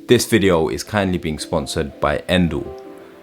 This video is kindly being sponsored by Endel.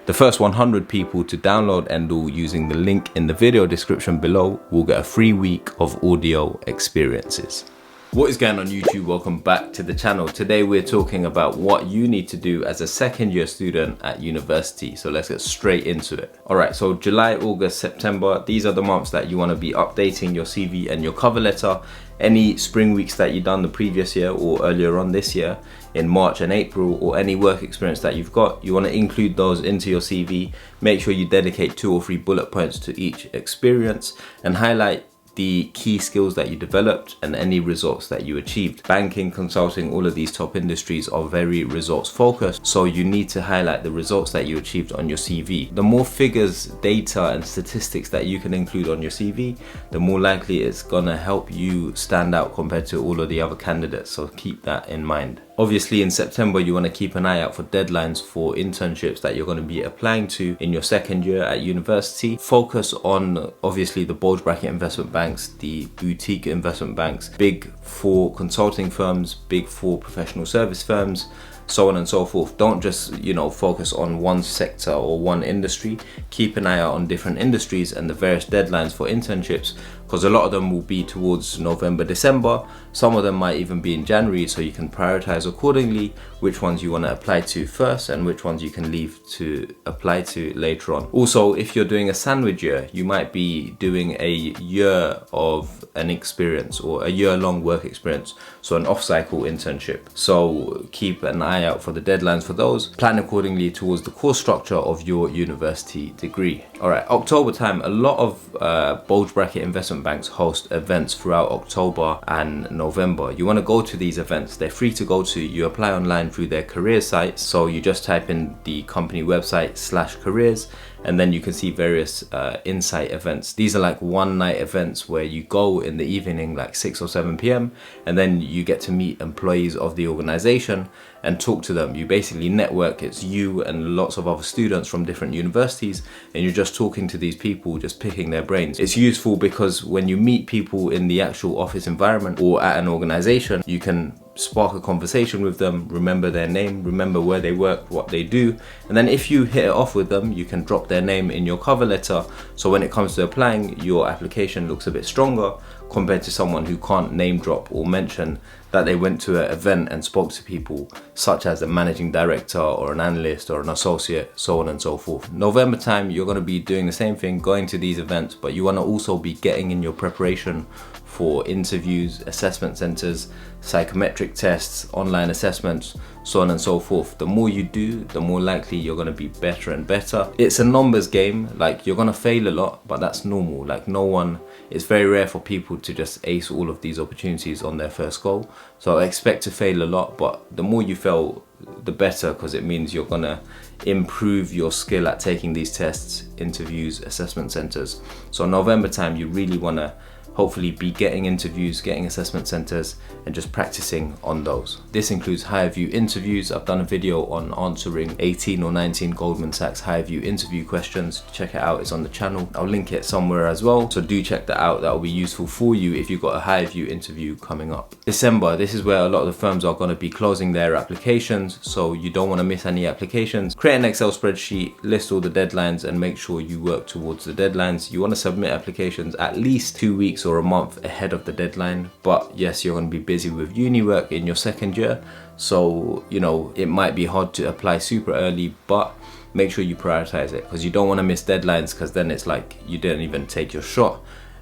The first 100 people to download Endel using the link in the video description below will get a free week of audio experiences. What is going on YouTube? Welcome back to the channel. Today we're talking about what you need to do as a second year student at university. So let's get straight into it. Alright, so July, August, September, these are the months that you want to be updating your CV and your cover letter. Any spring weeks that you've done the previous year or earlier on this year in March and April, or any work experience that you've got, you want to include those into your CV. Make sure you dedicate 2 or 3 bullet points to each experience and highlight the key skills that you developed and any results that you achieved. Banking, consulting, all of these top industries are very results focused, so you need to highlight the results that you achieved on your CV. The more figures, data and statistics that you can include on your CV, the more likely it's gonna help you stand out compared to all of the other candidates, so keep that in mind. Obviously in September you want to keep an eye out for deadlines for internships that you're going to be applying to in your second year at university. Focus on obviously the bulge bracket investment banks, the boutique investment banks, big 4 consulting firms, big 4 professional service firms, so on and so forth. Don't just, focus on one sector or one industry. Keep an eye out on different industries and the various deadlines for internships, because a lot of them will be towards November, December. Some of them might even be in January, so you can prioritize accordingly which ones you want to apply to first and which ones you can leave to apply to later on. Also, if you're doing a sandwich year, you might be doing a year of an experience or a year-long work experience, so an off-cycle internship. So keep an eye out for the deadlines for those. Plan accordingly towards the course structure of your university degree. Alright, October time, a lot of bulge bracket investment banks host events throughout October and November. You want to go to these events. They're free to go to. You apply online through their career sites. So you just type in the company website /careers, and then you can see various insight events. These are like one night events where you go in the evening, like 6 or 7 p.m. and then you get to meet employees of the organization and talk to them. You basically network. It's you and lots of other students from different universities, and you're just talking to these people, just picking their brains. It's useful because when you meet people in the actual office environment or at an organization, you can spark a conversation with them, remember their name, remember where they work, what they do, and then if you hit it off with them, you can drop their name in your cover letter, so when it comes to applying, your application looks a bit stronger compared to someone who can't name drop or mention that they went to an event and spoke to people such as a managing director or an analyst or an associate, so on and so forth. November time, you're going to be doing the same thing, going to these events, but you want to also be getting in your preparation for interviews, assessment centers, psychometric tests, online assessments, so on and so forth. The more you do, the more likely you're going to be better and better. It's a numbers game. Like, you're going to fail a lot, but that's normal. Like, it's very rare for people to just ace all of these opportunities on their first go. So I expect to fail a lot, but the more you fail, the better, because it means you're going to improve your skill at taking these tests, interviews, assessment centers. So November time, you really want to hopefully be getting interviews, getting assessment centers, and just practicing on those. This includes higher view interviews. I've done a video on answering 18 or 19 Goldman Sachs higher view interview questions. Check it out, it's on the channel. I'll link it somewhere as well, so do check that out. That will be useful for you if you've got a higher view interview coming up. December, this is where a lot of the firms are going to be closing their applications, so you don't want to miss any applications. Create an Excel spreadsheet, list all the deadlines, and make sure you work towards the deadlines. You want to submit applications at least 2 weeks or a month ahead of the deadline. But yes, you're going to be busy with uni work in your second year, so it might be hard to apply super early, but make sure you prioritize it, because you don't want to miss deadlines, because then it's like you didn't even take your shot,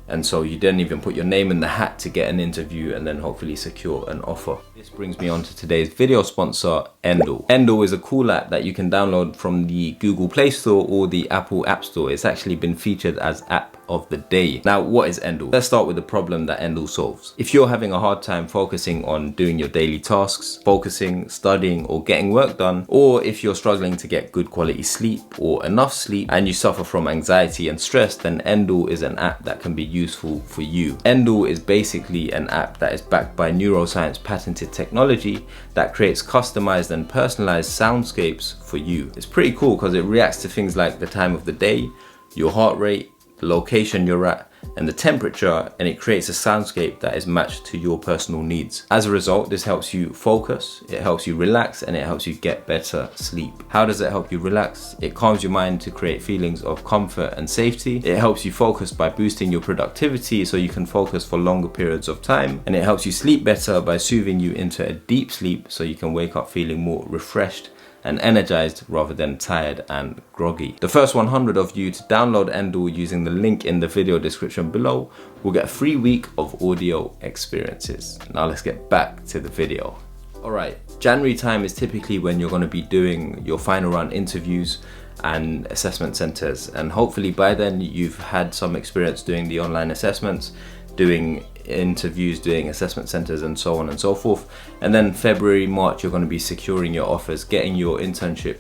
and so you didn't even put your name in the hat to get an interview and then hopefully secure an offer. This brings me on to today's video sponsor, Endel. Endel is a cool app that you can download from the Google Play Store or the Apple App Store. It's actually been featured as app of the day. Now, what is Endel? Let's start with the problem that Endel solves. If you're having a hard time focusing on doing your daily tasks, focusing, studying, or getting work done, or if you're struggling to get good quality sleep or enough sleep and you suffer from anxiety and stress, then Endel is an app that can be useful for you. Endel is basically an app that is backed by neuroscience patented technology that creates customized and personalized soundscapes for you. It's pretty cool because it reacts to things like the time of the day, your heart rate, the location you're at, and the temperature, and it creates a soundscape that is matched to your personal needs. As a result, this helps you focus, it helps you relax, and it helps you get better sleep. How does it help you relax? It calms your mind to create feelings of comfort and safety. It helps you focus by boosting your productivity so you can focus for longer periods of time, and it helps you sleep better by soothing you into a deep sleep so you can wake up feeling more refreshed and energized rather than tired and groggy. The first 100 of you to download Endor using the link in the video description below will get a free week of audio experiences. Now let's get back to the video. Alright, January time is typically when you're going to be doing your final round interviews and assessment centers, and hopefully by then you've had some experience doing the online assessments, doing interviews, doing assessment centers, and so on and so forth. And then February, March, you're going to be securing your offers, getting your internship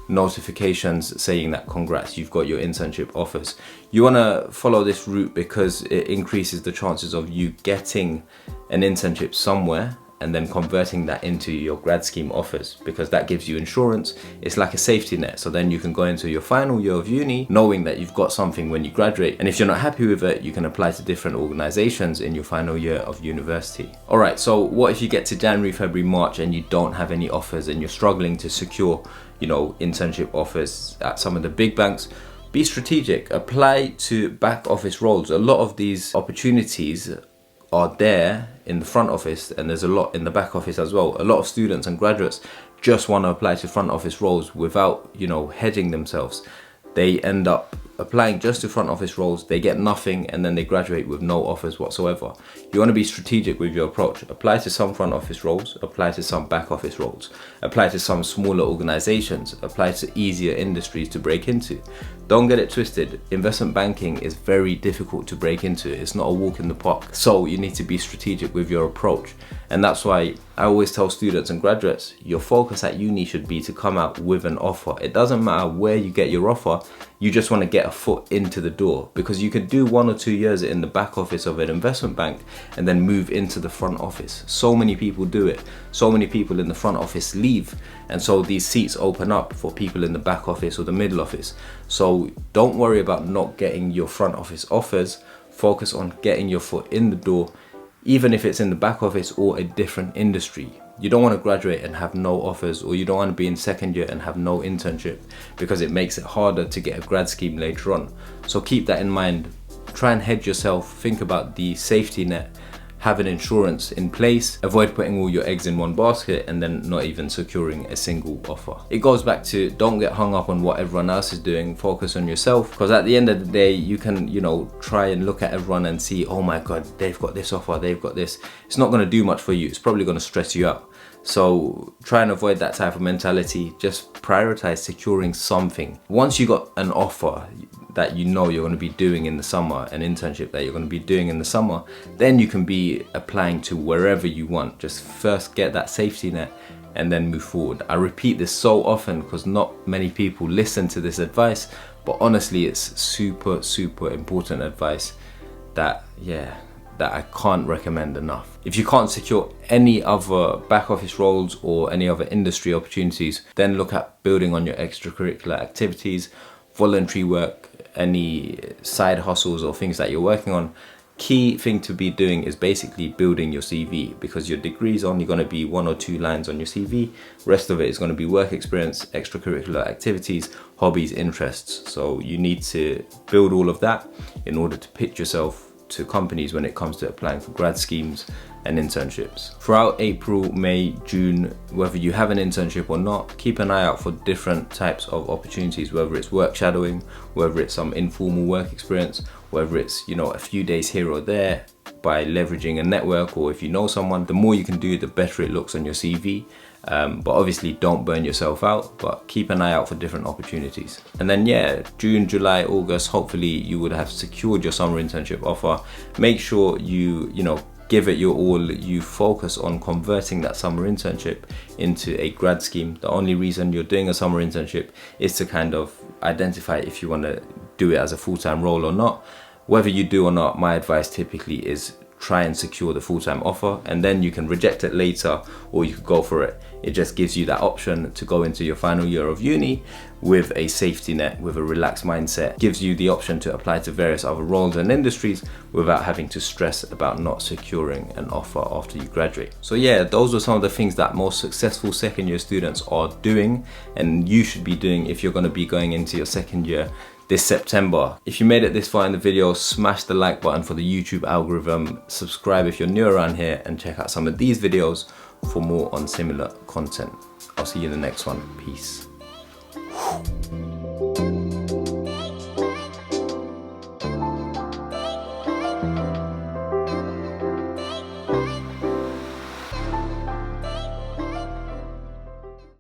notifications saying that congrats, you've got your internship offers. You want to follow this route because it increases the chances of you getting an internship somewhere and then converting that into your grad scheme offers, because that gives you insurance. It's like a safety net, so then you can go into your final year of uni knowing that you've got something when you graduate, and if you're not happy with it, you can apply to different organizations in your final year of university. Alright, so what if you get to January, February, March and you don't have any offers and you're struggling to secure, internship offers at some of the big banks? Be strategic, apply to back office roles. A lot of these opportunities are there in the front office, and there's a lot in the back office as well. A lot of students and graduates just want to apply to front office roles without, hedging themselves. They end up applying just to front office roles, they get nothing, and then they graduate with no offers whatsoever. You want to be strategic with your approach. Apply to some front office roles, apply to some back office roles, apply to some smaller organizations, apply to easier industries to break into. Don't get it twisted, investment banking is very difficult to break into. It's not a walk in the park. So you need to be strategic with your approach. And that's why I always tell students and graduates, your focus at uni should be to come out with an offer. It doesn't matter where you get your offer, you just want to get a foot into the door, because you could do 1 or 2 years in the back office of an investment bank and then move into the front office. So many people do it. So many people in the front office leave, and so these seats open up for people in the back office or the middle office. So don't worry about not getting your front office offers. Focus on getting your foot in the door, even if it's in the back office or a different industry. You don't want to graduate and have no offers, or you don't want to be in second year and have no internship, because it makes it harder to get a grad scheme later on. So keep that in mind. Try and hedge yourself. Think about the safety net. Have an insurance in place. Avoid putting all your eggs in one basket and then not even securing a single offer. It goes back to, don't get hung up on what everyone else is doing. Focus on yourself, because at the end of the day, you can, try and look at everyone and see, oh my God, they've got this offer, they've got this. It's not going to do much for you. It's probably going to stress you out. So try and avoid that type of mentality. Just prioritize securing something. Once you got an offer that you're going to be doing in the summer, an internship that you're going to be doing in the summer, then you can be applying to wherever you want. Just first get that safety net and then move forward. I repeat this so often because not many people listen to this advice, but honestly, it's super, super important advice that I can't recommend enough. If you can't secure any other back office roles or any other industry opportunities, then look at building on your extracurricular activities, voluntary work, any side hustles or things that you're working on. Key thing to be doing is basically building your CV, because your degree is only going to be 1 or 2 lines on your CV. Rest of it is going to be work experience, extracurricular activities, hobbies, interests. So you need to build all of that in order to pitch yourself to companies when it comes to applying for grad schemes and internships. Throughout April, May, June, whether you have an internship or not, keep an eye out for different types of opportunities, whether it's work shadowing, whether it's some informal work experience, whether it's, a few days here or there by leveraging a network, or if you know someone. The more you can do, the better it looks on your CV. But obviously don't burn yourself out, but keep an eye out for different opportunities. And then June, July, August, hopefully you would have secured your summer internship offer. Make sure you give it your all. You focus on converting that summer internship into a grad scheme. The only reason you're doing a summer internship is to kind of identify if you want to do it as a full-time role or not. Whether you do or not, my advice typically is try and secure the full-time offer, and then you can reject it later or you could go for it. It just gives you that option to go into your final year of uni with a safety net, with a relaxed mindset. Gives you the option to apply to various other roles and industries without having to stress about not securing an offer after you graduate. So yeah, those are some of the things that most successful second year students are doing, and you should be doing if you're going to be going into your second year this September. If you made it this far in the video, smash the like button for the YouTube algorithm, subscribe if you're new around here, and check out some of these videos for more on similar content. I'll see you in the next one. Peace.